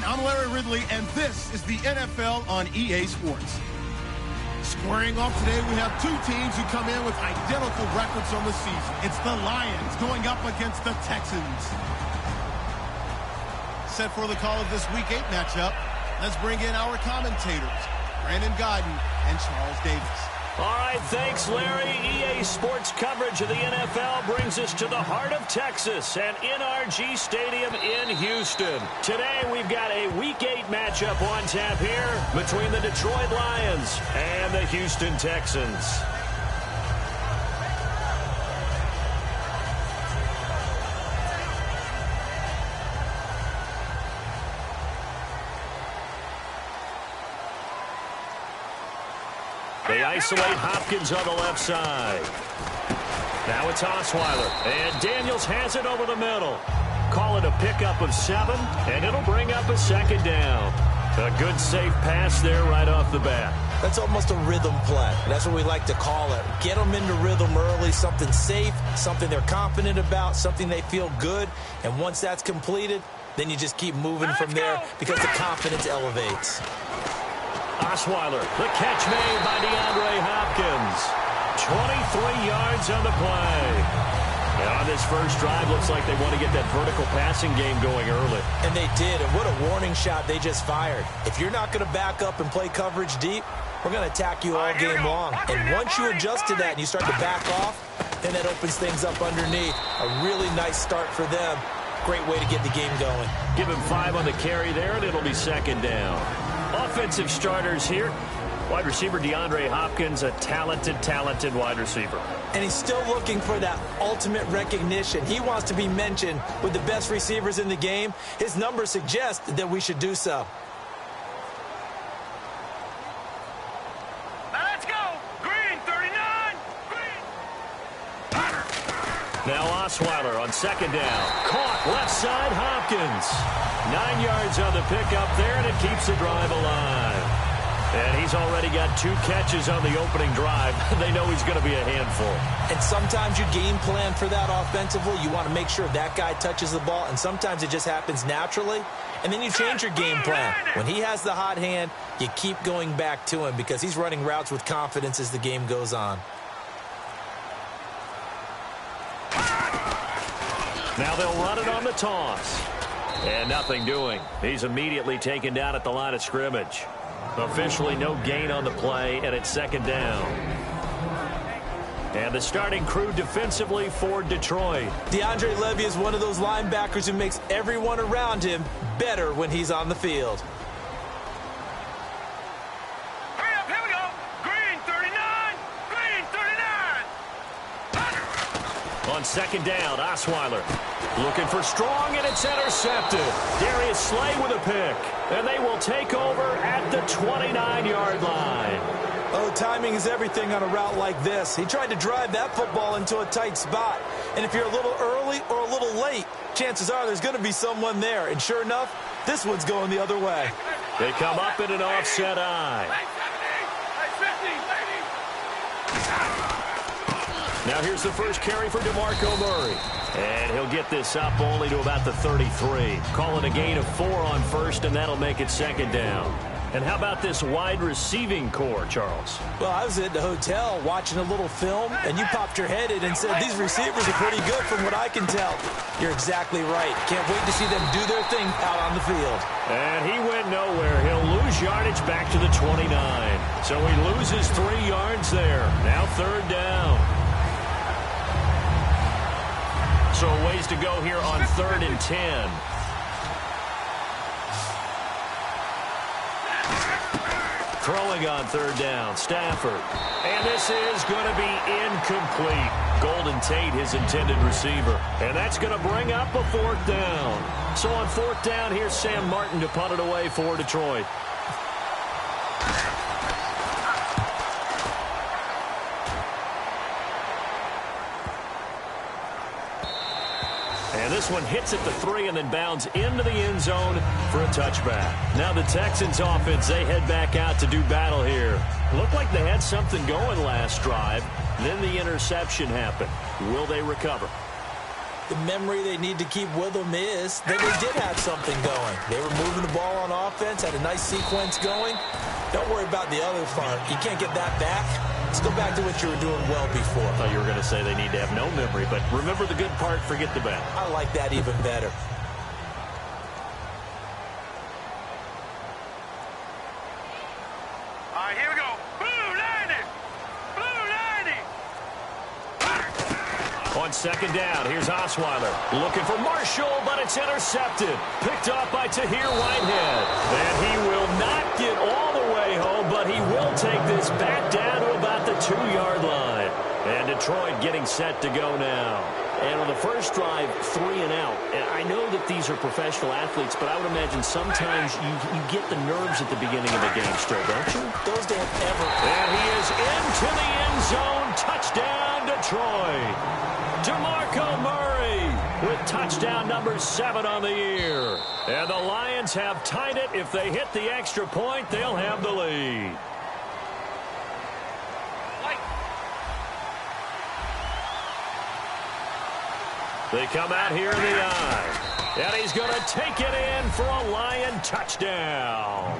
everyone. I'm Larry Ridley, and this is the NFL on EA Sports. Squaring off today, we have two teams who come in with identical records on the season. It's the Lions going up against the Texans. Set for the call of this Week 8 matchup, let's bring in our commentators, Brandon Godden and Charles Davis. All right, thanks, Larry. EA Sports coverage of the NFL brings us to the heart of Texas and NRG Stadium in Houston. Today, we've got a Week 8 matchup on tap here between the Detroit Lions and the Houston Texans. They isolate Hopkins on the left side. Now it's Osweiler. And Daniels has it over the middle. Call it a pickup of 7, and it'll bring up a second down. A good, safe pass there right off the bat. That's almost a rhythm play. That's what we like to call it. Get them into rhythm early, something safe, something they're confident about, something they feel good. And once that's completed, then you just keep moving from there because the confidence elevates. Osweiler, the catch made by DeAndre Hopkins. 23 yards on the play. And on this first drive, looks like they want to get that vertical passing game going early. And they did, and what a warning shot they just fired. If you're not going to back up and play coverage deep, we're going to attack you all game long. And once you adjust to that and you start to back off, then that opens things up underneath. A really nice start for them. Great way to get the game going. Give him 5 on the carry there, and it'll be second down. Offensive starters here. Wide receiver DeAndre Hopkins, a talented wide receiver. And he's still looking for that ultimate recognition. He wants to be mentioned with the best receivers in the game. His numbers suggest that we should do so. Let's go! Green, 39! Green! Now Osweiler on second down. Caught left side, Hopkins. 9 yards on the pickup there, and it keeps the drive alive. And he's already got 2 catches on the opening drive. They know he's going to be a handful. And sometimes you game plan for that offensively. You want to make sure that guy touches the ball, and sometimes it just happens naturally. And then you change your game plan. When he has the hot hand, you keep going back to him because he's running routes with confidence as the game goes on. Now they'll run it on the toss. And nothing doing. He's immediately taken down at the line of scrimmage. Officially no gain on the play, and it's second down. And the starting crew defensively for Detroit. DeAndre Levy is one of those linebackers who makes everyone around him better when he's on the field. Hurry up, here we go! Green, 39! Green, 39! On second down, Osweiler looking for Strong, and it's intercepted. Darius Slay with a pick. And they will take over at the 29-yard line. Oh, timing is everything on a route like this. He tried to drive that football into a tight spot. And if you're a little early or a little late, chances are there's going to be someone there. And sure enough, this one's going the other way. They come up in an offset eye. Now here's the first carry for DeMarco Murray. And he'll get this up only to about the 33. Call it a gain of 4 on first, and that'll make it second down. And how about this wide receiving core, Charles? Well, I was at the hotel watching a little film, and you popped your head in and said, these receivers are pretty good from what I can tell. You're exactly right. Can't wait to see them do their thing out on the field. And he went nowhere. He'll lose yardage back to the 29. So he loses 3 yards there. Now third down. So a ways to go here on 3rd and 10. Throwing on third down, Stafford. And this is going to be incomplete. Golden Tate, his intended receiver. And that's going to bring up a 4th down. So on 4th down, here's Sam Martin to punt it away for Detroit. And this one hits at the 3 and then bounds into the end zone for a touchback. Now the Texans offense, they head back out to do battle here. Looked like they had something going last drive. Then the interception happened. Will they recover? The memory they need to keep with them is that they did have something going. They were moving the ball on offense, had a nice sequence going. Don't worry about the other part. You can't get that back. Let's go back to what you were doing well before. I thought you were going to say they need to have no memory, but remember the good part, forget the bad. I like that even better. All right, here we go. Blue 90. Blue 90. On second down, here's Osweiler looking for Marshall, but it's intercepted. Picked off by Tahir Whitehead. And he will not get all the way home, but he will take this back down to about the 2-yard line. And Detroit getting set to go now. And on the first drive, 3 and out. And I know that these are professional athletes, but I would imagine sometimes you get the nerves at the beginning of the game still, don't you? Those don't ever. And he is into the end zone. Touchdown, Detroit. DeMarco Murray with touchdown number 7 on the year. And the Lions have tied it. If they hit the extra point, they'll have the lead. They come out here in the eye. And he's going to take it in for a Lion touchdown.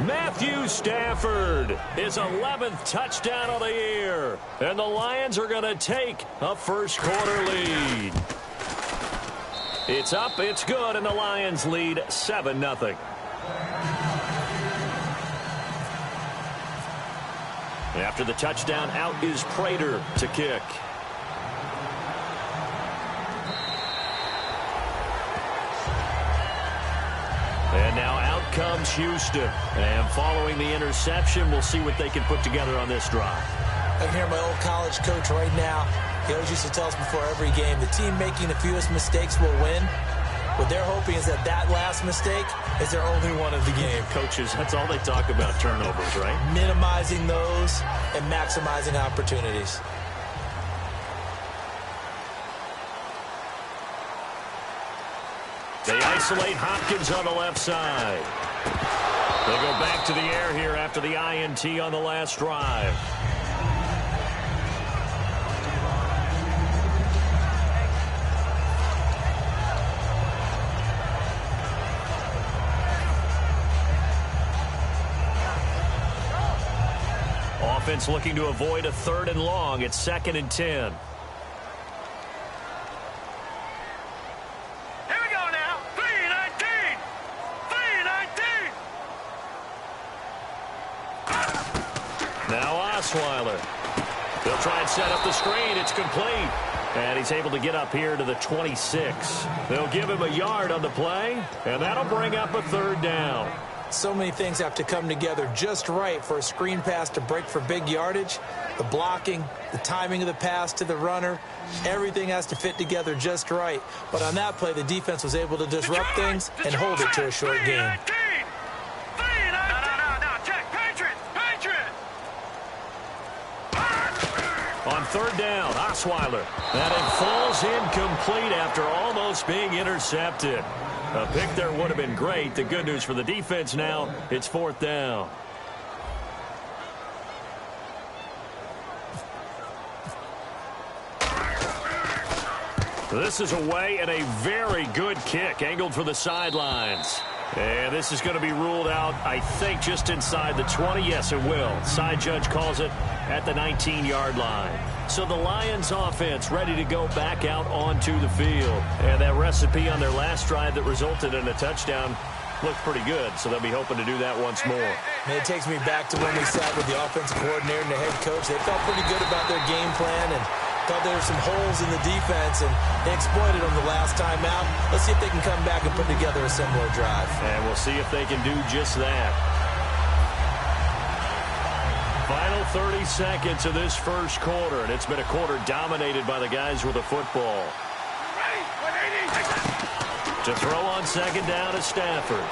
Matthew Stafford, his 11th touchdown of the year. And the Lions are going to take a first-quarter lead. It's up, it's good, and the Lions lead 7-0. After the touchdown, out is Prater to kick. And now out comes Houston. And following the interception, we'll see what they can put together on this drive. I can hear my old college coach right now. He always used to tell us before every game, the team making the fewest mistakes will win. What they're hoping is that last mistake is their only one of the game. Coaches, that's all they talk about, turnovers, right? Minimizing those and maximizing opportunities. They isolate Hopkins on the left side. They go back to the air here after the INT on the last drive. Offense looking to avoid a 3rd and long. It's 2nd and 10. Osweiler. They'll try and set up the screen. It's complete. And he's able to get up here to the 26. They'll give him a yard on the play, and that'll bring up a 3rd down. So many things have to come together just right for a screen pass to break for big yardage. The blocking, the timing of the pass to the runner, everything has to fit together just right. But on that play, the defense was able to disrupt things and hold it to a short game. On 3rd down, Osweiler. And it falls incomplete after almost being intercepted. A pick there would have been great. The good news for the defense now, it's 4th down. This is away and a very good kick, angled for the sidelines. And this is going to be ruled out, I think, just inside the 20. Yes, it will. Side judge calls it at the 19-yard line. So the Lions offense ready to go back out onto the field. And that recipe on their last drive that resulted in a touchdown looked pretty good. So they'll be hoping to do that once more. And it takes me back to when we sat with the offensive coordinator and the head coach. They felt pretty good about their game plan and thought there were some holes in the defense, and they exploited them the last time out. Let's see if they can come back and put together a similar drive. And we'll see if they can do just that. Final 30 seconds of this first quarter, and it's been a quarter dominated by the guys with the football. To throw on 2nd down is Stafford.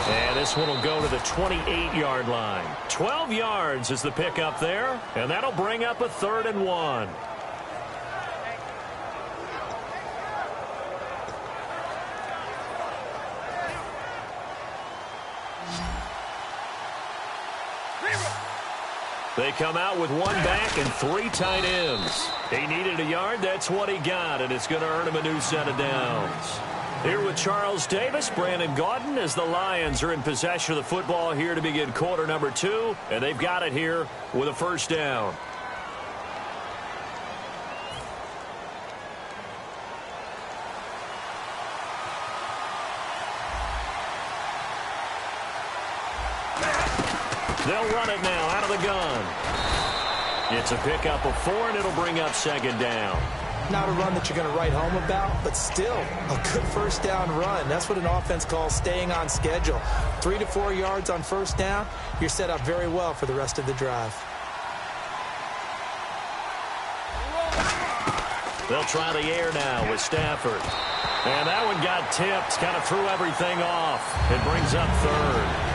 And this one will go to the 28-yard line. 12 yards is the pickup there, and that'll bring up a 3rd and 1. They come out with one back and 3 tight ends. He needed a yard. That's what he got, and it's going to earn him a new set of downs. Here with Charles Davis, Brandon Gaudin, as the Lions are in possession of the football here to begin quarter number 2, and they've got it here with a first down. They'll run it now out of the gun. It's a pickup of 4, and it'll bring up second down. Not a run that you're going to write home about, but still a good first down run. That's what an offense calls staying on schedule. 3 to 4 yards on first down, you're set up very well for the rest of the drive. They'll try the air now with Stafford. And that one got tipped, kind of threw everything off. It brings up third.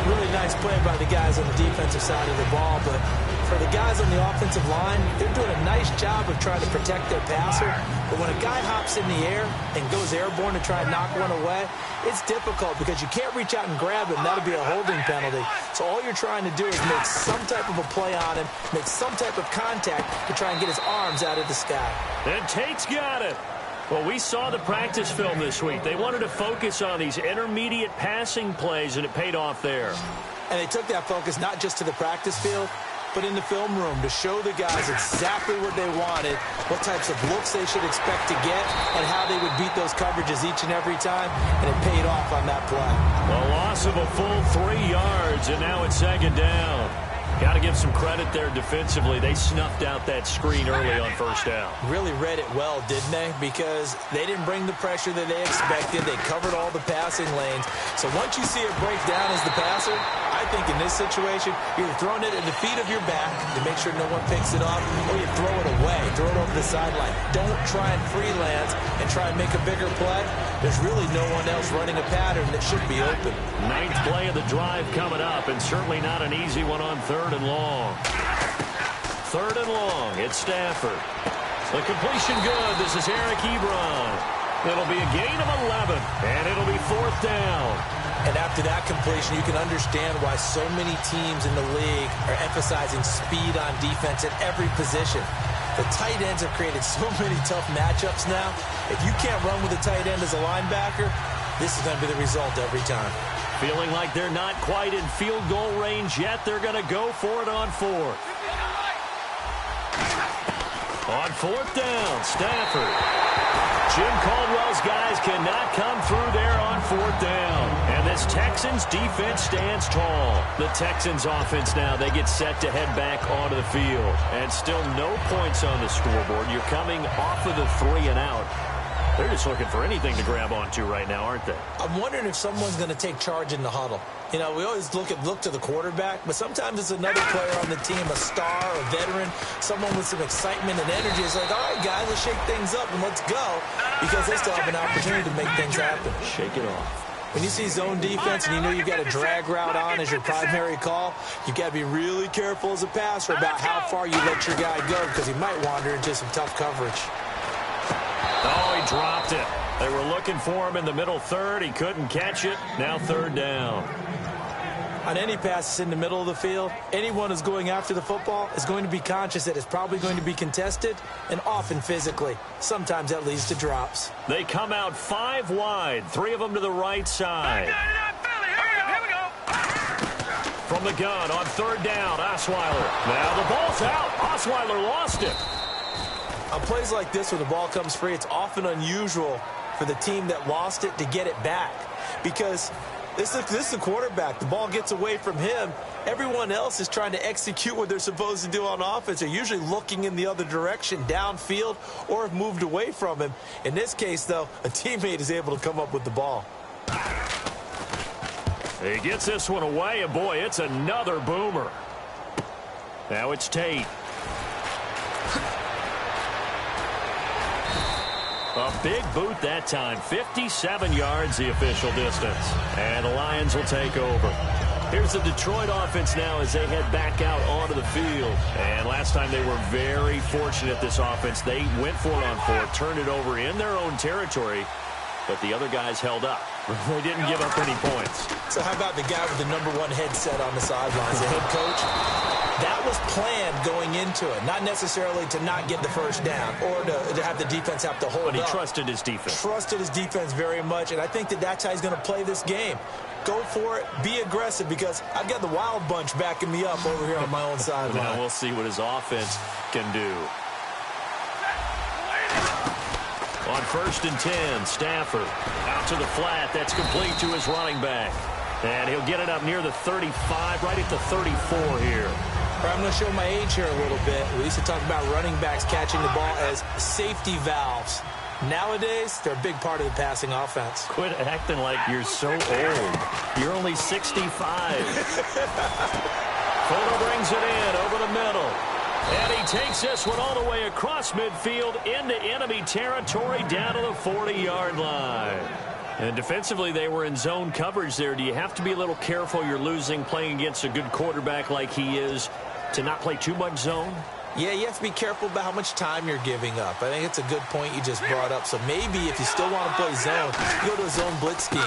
Really nice play by the guys on the defensive side of the ball, but for the guys on the offensive line, they're doing a nice job of trying to protect their passer. But when a guy hops in the air and goes airborne to try and knock one away, it's difficult because you can't reach out and grab him. That'll be a holding penalty. So all you're trying to do is make some type of a play on him, make some type of contact to try and get his arms out of the sky. And Tate's got it. Well, we saw the practice film this week. They wanted to focus on these intermediate passing plays, and it paid off there. And they took that focus not just to the practice field, but in the film room to show the guys exactly what they wanted, what types of looks they should expect to get, and how they would beat those coverages each and every time, and it paid off on that play. A loss of a full 3 yards, and now it's second down. Got to give some credit there defensively. They snuffed out that screen early on first down. Really read it well, didn't they? Because they didn't bring the pressure that they expected. They covered all the passing lanes. So once you see it break down as the passer, I think in this situation, you're throwing it at the feet of your back to make sure no one picks it up, or you throw it away, throw it over the sideline. Don't try and freelance and try and make a bigger play. There's really no one else running a pattern that should be open. 9th play of the drive coming up, and certainly not an easy one on 3rd and long. 3rd and long, it's Stafford. The completion good. This is Eric Ebron. It'll be a gain of 11, and it'll be 4th down. And after that completion, you can understand why so many teams in the league are emphasizing speed on defense at every position. The tight ends have created so many tough matchups now. If you can't run with a tight end as a linebacker, this is going to be the result every time. Feeling like they're not quite in field goal range yet. They're going to go for it on 4th. On 4th down, Stafford. Jim Caldwell's guys cannot come through there on 4th down. And this Texans defense stands tall. The Texans offense now, they get set to head back onto the field. And still no points on the scoreboard. You're coming off of the 3 and out. They're just looking for anything to grab onto right now, aren't they? I'm wondering if someone's going to take charge in the huddle. You know, we always look to the quarterback, but sometimes it's another player on the team, a star, a veteran, someone with some excitement and energy. It's like, all right, guys, let's shake things up and let's go, because they still have an opportunity to make things happen. Shake it off. When you see zone defense and you know you've got a drag route on as your primary call, you've got to be really careful as a passer about how far you let your guy go, because he might wander into some tough coverage. Oh, he dropped it. They were looking for him in the middle 3rd. He couldn't catch it. Now 3rd down. On any passes in the middle of the field, anyone who's going after the football is going to be conscious that it's probably going to be contested, and often physically. Sometimes that leads to drops. They come out 5 wide, 3 of them to the right side. Here we go. From the gun on 3rd down, Osweiler. Now the ball's out. Osweiler lost it. On plays like this where the ball comes free, it's often unusual for the team that lost it to get it back, because this is the quarterback. The ball gets away from him. Everyone else is trying to execute what they're supposed to do on offense. They're usually looking in the other direction, downfield, or have moved away from him. In this case, though, a teammate is able to come up with the ball. He gets this one away, and boy, it's another boomer. Now it's Tate. A big boot that time. 57 yards the official distance. And the Lions will take over. Here's the Detroit offense now as they head back out onto the field. And last time they were very fortunate, this offense. They went for it on 4th, turned it over in their own territory. but the other guys held up. They didn't give up any points. So how about the guy with the #1 headset on the sidelines, the head coach? That was planned going into it, not necessarily to not get the first down or to have the defense have to hold up. But he trusted his defense. Trusted his defense very much, and I think that's how he's going to play this game. Go for it. Be aggressive, because I've got the wild bunch backing me up over here on my own sideline. Now we'll see what his offense can do. On 1st and 10, Stafford out to the flat. That's complete to his running back. And he'll get it up near the 35, right at the 34 here. I'm going to show my age here a little bit. We used to talk about running backs catching the ball as safety valves. Nowadays, they're a big part of the passing offense. Quit acting like you're so old. You're only 65. Fuller brings it in over the middle. And he takes this one all the way across midfield into enemy territory down to the 40-yard line. And defensively, they were in zone coverage there. Do you have to be a little careful? You're losing playing against a good quarterback like he is to not play too much zone? Yeah, you have to be careful about how much time you're giving up. I think it's a good point you just brought up. So maybe if you still want to play zone, you go to a zone blitz scheme.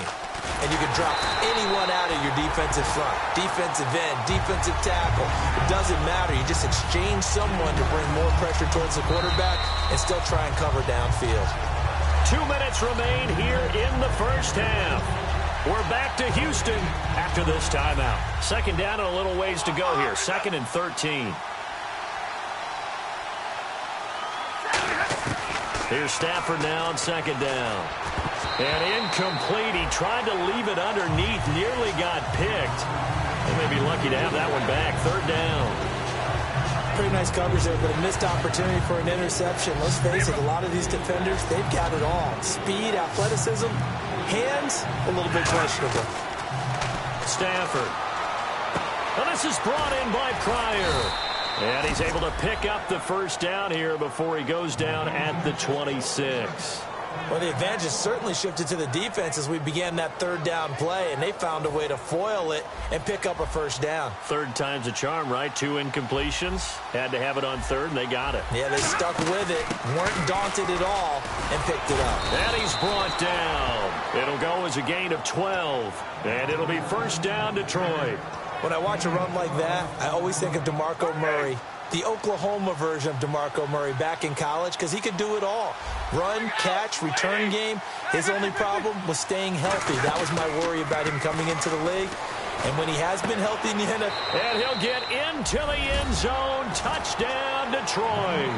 And you can drop anyone out of your defensive front. Defensive end, defensive tackle. It doesn't matter. You just exchange someone to bring more pressure towards the quarterback and still try and cover downfield. 2 minutes remain here in the first half. We're back to Houston after this timeout. 2nd down and a little ways to go here. 2nd and 13. Here's Stafford now on 2nd down. And incomplete. He tried to leave it underneath. Nearly got picked. They may be lucky to have that one back. 3rd down. Pretty nice coverage there, but a missed opportunity for an interception. Let's face it, a lot of these defenders, they've got it all. Speed, athleticism, hands, a little bit questionable. Stafford. Well, this is brought in by Pryor. And he's able to pick up the 1st down here before he goes down at the 26. Well, the advantage has certainly shifted to the defense as we began that 3rd down play, and they found a way to foil it and pick up a 1st down. 3rd time's a charm, right? 2 incompletions. Had to have it on 3rd, and they got it. Yeah, they stuck with it, weren't daunted at all, and picked it up. And he's brought down. It'll go as a gain of 12, and it'll be 1st down Detroit. When I watch a run like that, I always think of DeMarco Murray, the Oklahoma version of DeMarco Murray back in college, because he could do it all. Run, catch, return game. His only problem was staying healthy. That was my worry about him coming into the league. And when he has been healthy in the NFL. And he'll get into the end zone. Touchdown, Detroit.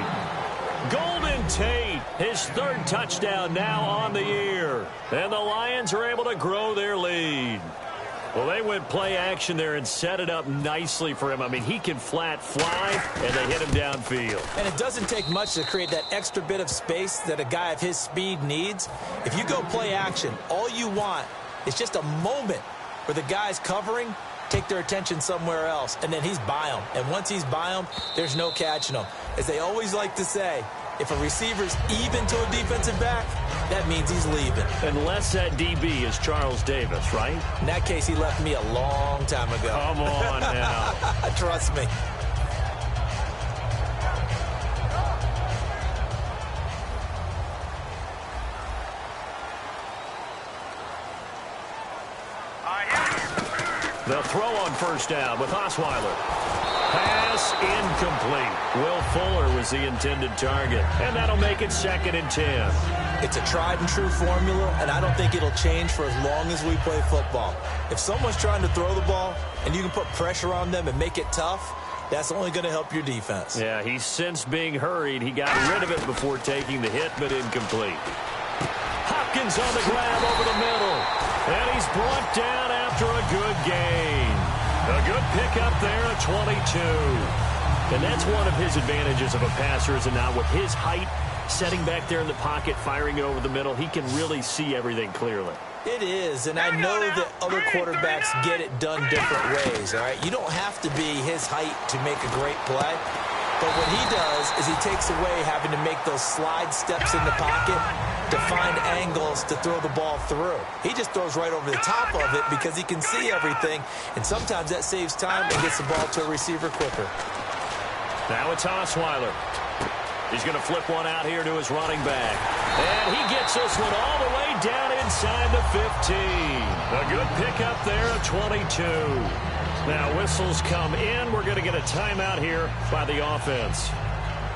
Golden Tate, his 3rd touchdown now on the year. And the Lions are able to grow their lead. Well, they went play action there and set it up nicely for him. I mean, he can flat fly, and they hit him downfield. And it doesn't take much to create that extra bit of space that a guy of his speed needs. If you go play action, all you want is just a moment where the guy's covering, take their attention somewhere else, and then he's by him. And once he's by him, there's no catching him. As they always like to say, if a receiver's even to a defensive back, that means he's leaving. Unless that DB is Charles Davis, right? In that case, he left me a long time ago. Come on now. Trust me. They'll throw on 1st down with Osweiler. Pass incomplete. Will Fuller was the intended target. And that'll make it 2nd and 10. It's a tried and true formula, and I don't think it'll change for as long as we play football. If someone's trying to throw the ball and you can put pressure on them and make it tough, that's only going to help your defense. Yeah, he's since being hurried. He got rid of it before taking the hit, but incomplete. Hopkins on the grab over the middle. And he's brought down after a good gain. A good pickup there at 22. And that's one of his advantages of a passer, is it not? With his height, setting back there in the pocket, firing it over the middle, he can really see everything clearly. It is, and I know that other quarterbacks get it done different ways, all right? You don't have to be his height to make a great play. But what he does is he takes away having to make those slide steps in the pocket to find angles to throw the ball through. He just throws right over the top of it because he can see everything, and sometimes that saves time and gets the ball to a receiver quicker. Now it's Osweiler. He's going to flip one out here to his running back. And he gets this one all the way down inside the 15. A good pickup there at 22. Now whistles come in. We're going to get a timeout here by the offense.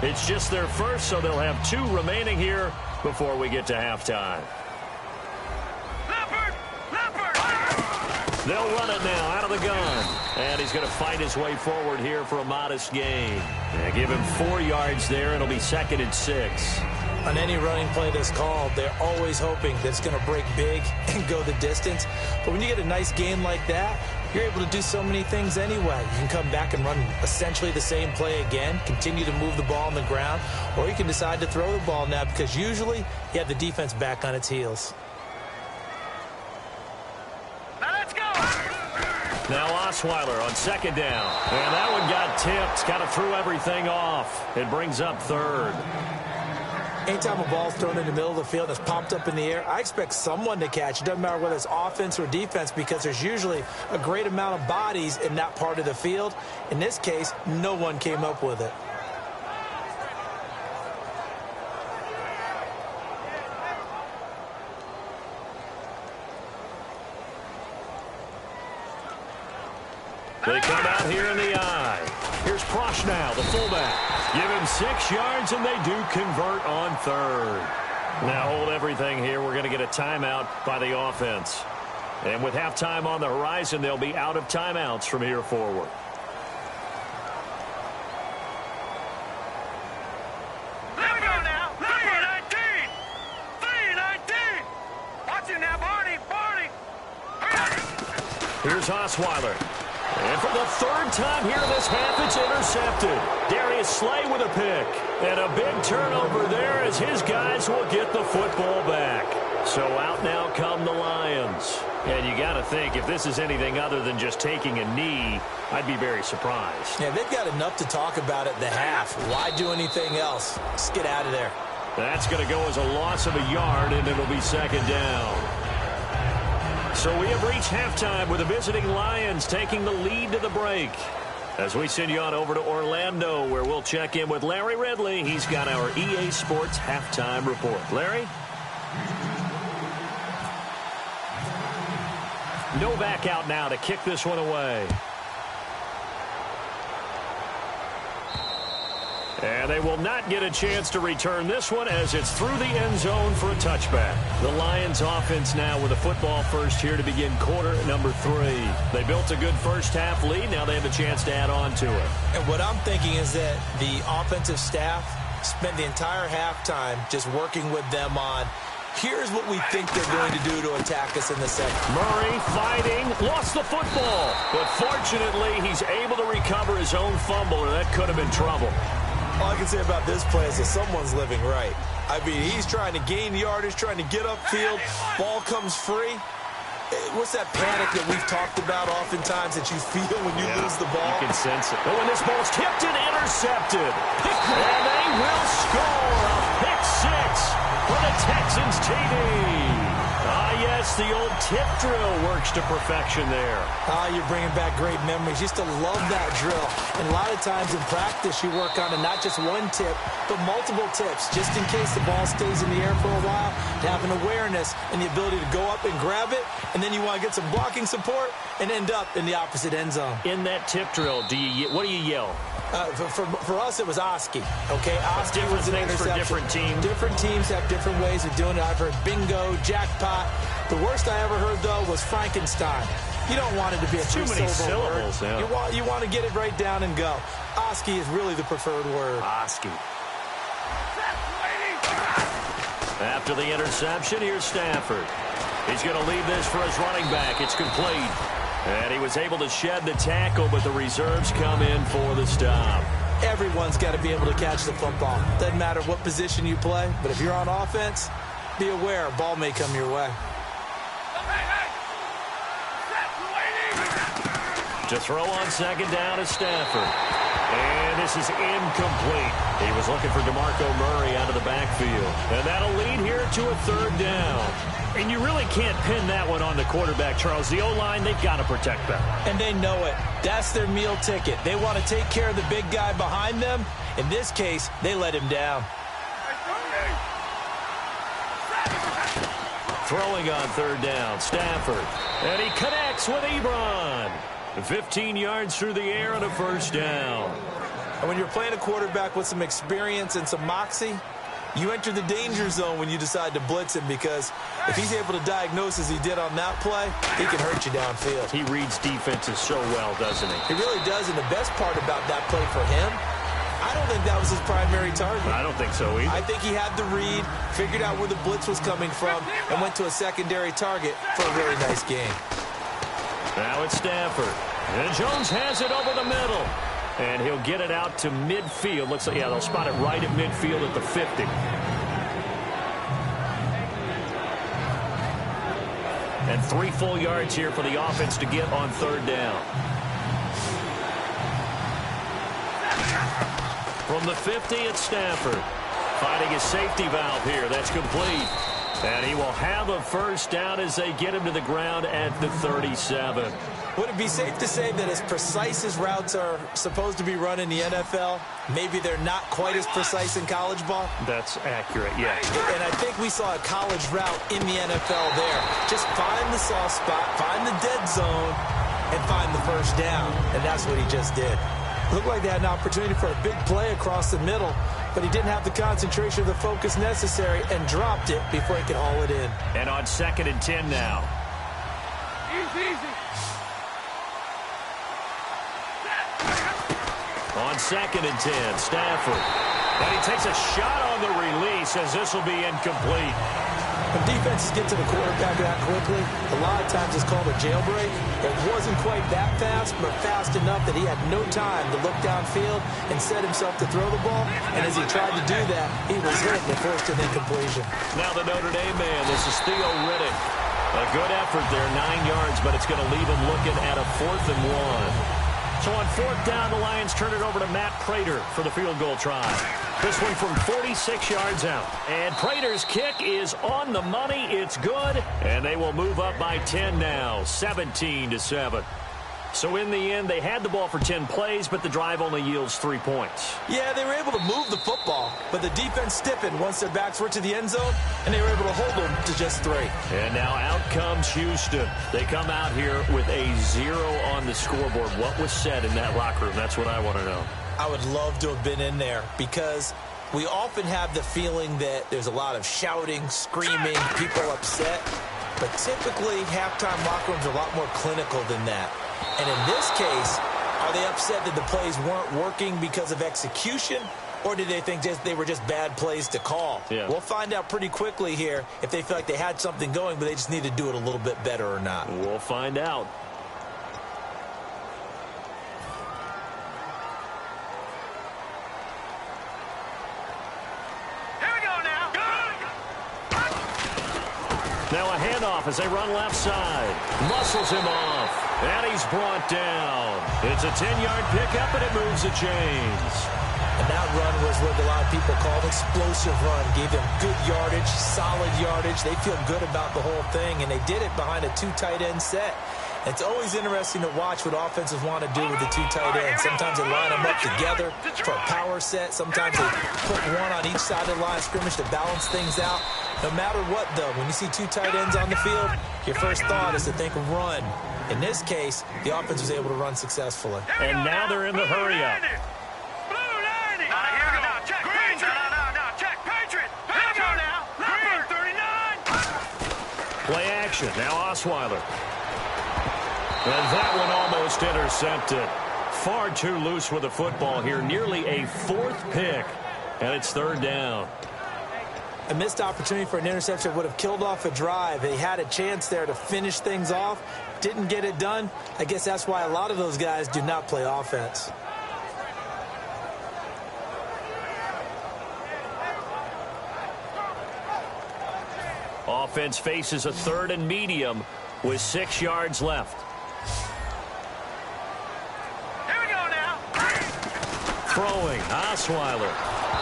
It's just their first, so they'll have 2 remaining here before we get to halftime. They'll run it now out of the gun. And he's going to fight his way forward here for a modest gain. And give him 4 yards there. It'll be 2nd and 6. On any running play that's called, they're always hoping that it's going to break big and go the distance. But when you get a nice gain like that, you're able to do so many things anyway. You can come back and run essentially the same play again, continue to move the ball on the ground, or you can decide to throw the ball now because usually you have the defense back on its heels. Now Osweiler on 2nd down. And that one got tipped. Kind of threw everything off. It brings up 3rd. Anytime a ball's thrown in the middle of the field that's popped up in the air, I expect someone to catch. It doesn't matter whether it's offense or defense because there's usually a great amount of bodies in that part of the field. In this case, no one came up with it. They come out here in the eye. Here's Prochnow, the fullback. Give him 6 yards, and they do convert on 3rd. Now hold everything here. We're going to get a timeout by the offense. And with halftime on the horizon, they'll be out of timeouts from here forward. Let me go now. 3-19. 3-19. Watch it now, Barney. Barney. Here's Osweiler. And for the 3rd time here in this half, it's intercepted. Darius Slay with a pick. And a big turnover there as his guys will get the football back. So out now come the Lions. And you got to think, if this is anything other than just taking a knee, I'd be very surprised. Yeah, they've got enough to talk about at the half. Why do anything else? Just get out of there. That's going to go as a loss of a yard, and it'll be 2nd down. So we have reached halftime with the visiting Lions taking the lead to the break. As we send you on over to Orlando, where we'll check in with Larry Ridley. He's got our EA Sports halftime report. Larry? Novak out now to kick this one away. And they will not get a chance to return this one as it's through the end zone for a touchback. The Lions offense now with a football first here to begin quarter number 3. They built a good first half lead. Now they have a chance to add on to it. And what I'm thinking is that the offensive staff spent the entire halftime just working with them on, here's what we think they're going to do to attack us in the second. Murray fighting, lost the football. But fortunately, he's able to recover his own fumble, or that could have been trouble. All I can say about this play is that someone's living right. I mean, he's trying to gain yardage, trying to get upfield. Ball comes free. What's that panic that we've talked about oftentimes that you feel when you lose the ball? You can sense it. But when this ball's tipped and intercepted, and they will score a pick 6 for the Texans TD. Yes, the old tip drill works to perfection there. You're bringing back great memories. Used to love that drill. And a lot of times in practice, you work on not just one tip, but multiple tips, just in case the ball stays in the air for a while, to have an awareness and the ability to go up and grab it, and then you want to get some blocking support and end up in the opposite end zone. In that tip drill, what do you yell? For us, it was Oski. Okay, Oski was an interception. For different teams. Different teams have different ways of doing it. I've heard bingo, jackpot. The worst I ever heard, though, was Frankenstein. You don't want it to be a too many syllables. Word. Yeah. You want to get it right down and go. Oski is really the preferred word. Oski. After the interception, here's Stafford. He's going to leave this for his running back. It's complete. And he was able to shed the tackle, but the reserves come in for the stop. Everyone's got to be able to catch the football. Doesn't matter what position you play, but if you're on offense, be aware a ball may come your way. To throw on 2nd down is Stafford. And this is incomplete. He was looking for DeMarco Murray out of the backfield. And that'll lead here to a 3rd down. And you really can't pin that one on the quarterback, Charles. The O-line, they've got to protect them. And they know it. That's their meal ticket. They want to take care of the big guy behind them. In this case, they let him down. Throwing on third down, Stafford. And he connects with Ebron. 15 yards through the air and a first down. And when you're playing a quarterback with some experience and some moxie, you enter the danger zone when you decide to blitz him, because if he's able to diagnose as he did on that play, he can hurt you downfield. He reads defenses so well, doesn't he? He really does, and the best part about that play for him, I don't think that was his primary target. I don't think so either. I think he had the read, figured out where the blitz was coming from, and went to a secondary target for a really nice game. Now it's Stafford. And Jones has it over the middle. And he'll get it out to midfield. Looks like, yeah, they'll spot it right at midfield at the 50. And 3 full yards here for the offense to get on third down. From the 50, it's Stafford. Finding his safety valve here. That's complete. And he will have a first down as they get him to the ground at the 37. Would it be safe to say that as precise as routes are supposed to be run in the NFL, maybe they're not quite as precise in college ball? That's accurate, yeah. And I think we saw a college route in the NFL there. Just find the soft spot, find the dead zone, and find the first down. And that's what he just did. Looked like they had an opportunity for a big play across the middle, but he didn't have the concentration or the focus necessary and dropped it before he could haul it in. And on 2nd and 10 now. Easy. On 2nd and 10, Stafford. And he takes a shot on the release as this will be incomplete. When defenses get to the quarterback that quickly, a lot of times it's called a jailbreak. It wasn't quite that fast, but fast enough that he had no time to look downfield and set himself to throw the ball. And as he tried to do that, he was hit and forced an incompletion. Now the Notre Dame man, this is Theo Riddick. A good effort there, 9 yards, but it's going to leave him looking at a 4th and 1. So on 4th down, the Lions turn it over to Matt Prater for the field goal try. This one from 46 yards out. And Prater's kick is on the money. It's good. And they will move up by 10 now, 17-7. So in the end, they had the ball for 10 plays, but the drive only yields 3 points. Yeah, they were able to move the football, but the defense stiffened once their backs were to the end zone, and they were able to hold them to just 3. And now out comes Houston. They come out here with a 0 on the scoreboard. What was said in that locker room? That's what I want to know. I would love to have been in there, because we often have the feeling that there's a lot of shouting, screaming, people upset, but typically halftime locker rooms are a lot more clinical than that. And in this case, are they upset that the plays weren't working because of execution, or did they think they were just bad plays to call? Yeah. We'll find out pretty quickly here if they feel like they had something going, but they just need to do it a little bit better or not. We'll find out. Here we go now. Now a handoff as they run left side. Muscles him off. And he's brought down. It's a 10-yard pickup, and it moves the chains. And that run was what a lot of people call an explosive run. Gave them good yardage, solid yardage. They feel good about the whole thing, and they did it behind a 2 tight end set. It's always interesting to watch what offenses want to do with the 2 tight ends. Sometimes they line them up together for a power set. Sometimes they put one on each side of the line of scrimmage to balance things out. No matter what, though, when you see 2 tight ends on the field, your first thought is to think of run. In this case, the offense was able to run successfully. And now they're in the hurry-up. Blue 90. Here we go. Now, check. Patriot. No, check. Patriot. Here we go now. Green 39. Play action. Now Osweiler. And that one almost intercepted. Far too loose with the football here. Nearly a 4th pick. And it's 3rd down. A missed opportunity for an interception would have killed off a drive. They had a chance there to finish things off. Didn't get it done. I guess that's why a lot of those guys do not play offense. Offense faces a 3rd and medium with 6 yards left. Here we go now. Throwing, Osweiler.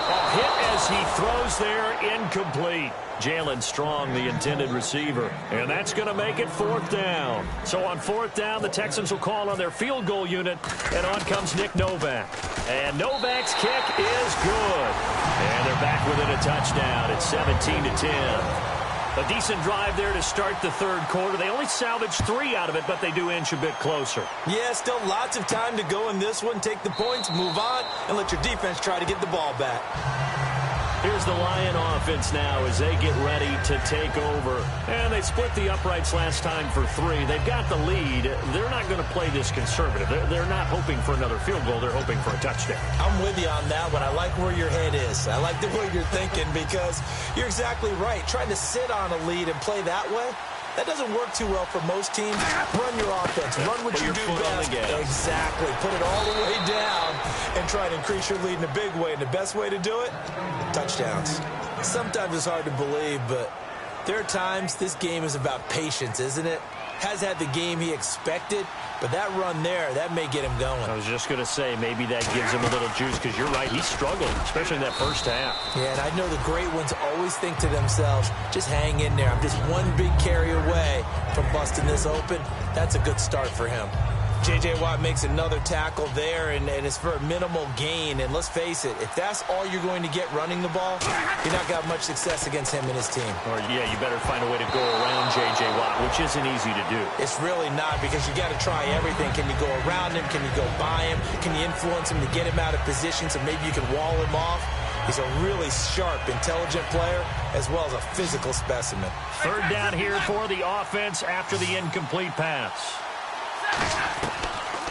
A hit as he throws there, incomplete. Jalen Strong, the intended receiver. And that's going to make it 4th down. So on 4th down, the Texans will call on their field goal unit. And on comes Nick Novak. And Novak's kick is good. And they're back within a touchdown. It's 17-10. A decent drive there to start the third quarter. They only salvaged 3 out of it, but they do inch a bit closer. Yeah, still lots of time to go in this one. Take the points, move on, and let your defense try to get the ball back. Here's the Lion offense now as they get ready to take over. And they split the uprights last time for 3. They've got the lead. They're not going to play this conservative. They're not hoping for another field goal. They're hoping for a touchdown. I'm with you on that one. I like where your head is. I like the way you're thinking because you're exactly right. Trying to sit on a lead and play that way, that doesn't work too well for most teams. Run your offense. Run what you do best. Exactly. Put it all the way down and try to increase your lead in a big way. And the best way to do it, touchdowns. Sometimes it's hard to believe, but there are times this game is about patience, isn't it? Has had the game he expected, but that run there, that may get him going. I was just going to say, maybe that gives him a little juice because you're right, he struggled, especially in that first half. Yeah, and I know the great ones always think to themselves, just hang in there. I'm just one big carry away from busting this open. That's a good start for him. J.J. Watt makes another tackle there, and it's for a minimal gain. And let's face it, if that's all you're going to get running the ball, you're not going to have much success against him and his team. Or, yeah, you better find a way to go around J.J. Watt, which isn't easy to do. It's really not because you got to try everything. Can you go around him? Can you go by him? Can you influence him to get him out of position so maybe you can wall him off? He's a really sharp, intelligent player as well as a physical specimen. Third down here for the offense after the incomplete pass.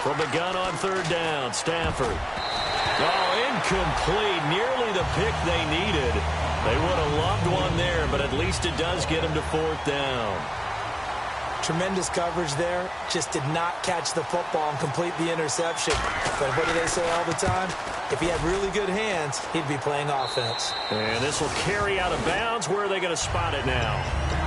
From the gun on third down, Stafford. Oh, incomplete. Nearly the pick they needed. They would have loved one there, but at least it does get them to fourth down. Tremendous coverage there. Just did not catch the football and complete the interception. But what do they say all the time? If he had really good hands, he'd be playing offense. And this will carry out of bounds. Where are they going to spot it now?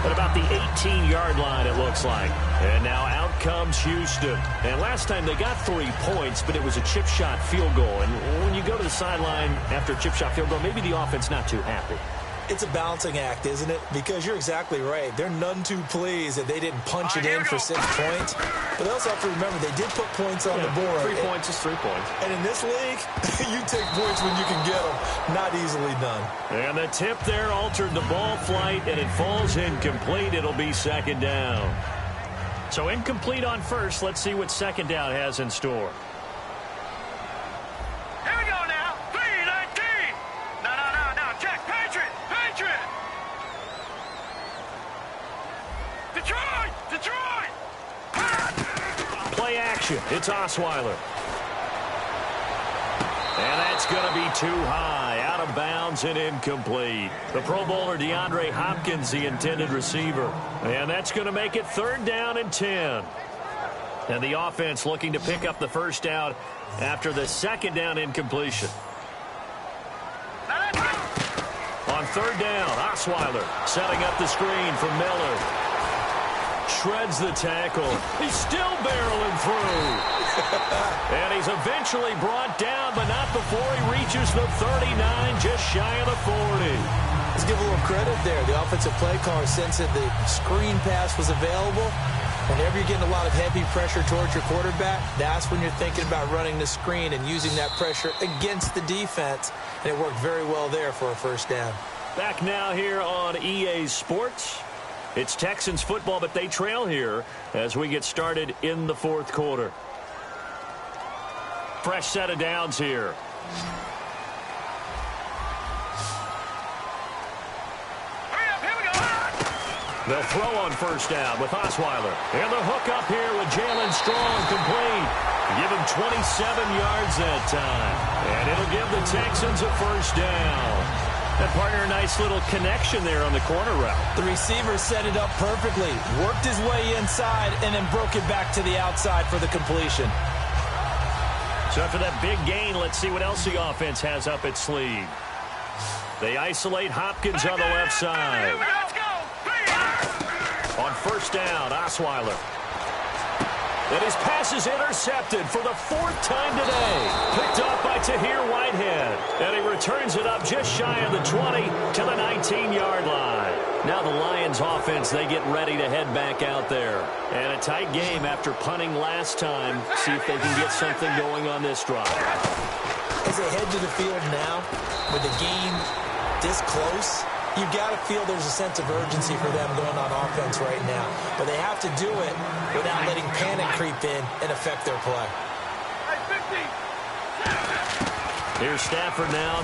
At about the 18-yard line, it looks like. And now out comes Houston. And last time they got 3 points, but it was a chip shot field goal. And when you go to the sideline after a chip shot field goal, maybe the offense not too happy. It's a balancing act, isn't it? Because you're exactly right. They're none too pleased that they didn't punch it in for 6 points. But they also have to remember they did put points on the board. 3 points is 3 points. And in this league, you take points when you can get them. Not easily done. And the tip there altered the ball flight, and it falls incomplete. It'll be second down. So incomplete on first. Let's see what second down has in store. Here we go now. 3-19. No. Check. Patriot. Detroit. Play action. It's Osweiler. And that's going to be too high. Out of bounds and incomplete. The Pro Bowler DeAndre Hopkins, the intended receiver. And that's going to make it third down and 10. And the offense looking to pick up the first down after the second down incompletion. On third down, Osweiler setting up the screen for Miller. Shreds the tackle. He's still barreling through. And he's eventually brought down, but not before he reaches the 39, just shy of the 40. Let's give a little credit there. The offensive play caller sensed that the screen pass was available. Whenever you're getting a lot of heavy pressure towards your quarterback, that's when you're thinking about running the screen and using that pressure against the defense. And it worked very well there for a first down. Back now here on EA Sports. It's Texans football, but they trail here as we get started in the fourth quarter. Fresh set of downs here. Hurry up, here we go. They'll throw on first down with Osweiler. And the hook up here with Jalen Strong complete. Give him 27 yards that time. And it'll give the Texans a first down. That partner, a nice little connection there on the corner route. The receiver set it up perfectly, worked his way inside, and then broke it back to the outside for the completion. So after that big gain, let's see what else the offense has up its sleeve. They isolate Hopkins on the left side. Let's go. On first down, Osweiler. And his pass is intercepted for the 4th time today. Picked up by Tahir Whitehead. And he returns it up just shy of the 20 to the 19-yard line. Now the Lions offense, they get ready to head back out there. And a tight game after punting last time. See if they can get something going on this drive. As they head to the field now, with the game this close, You've got to feel there's a sense of urgency for them going on offense right now. But they have to do it without letting panic creep in and affect their play. Here's Stafford now.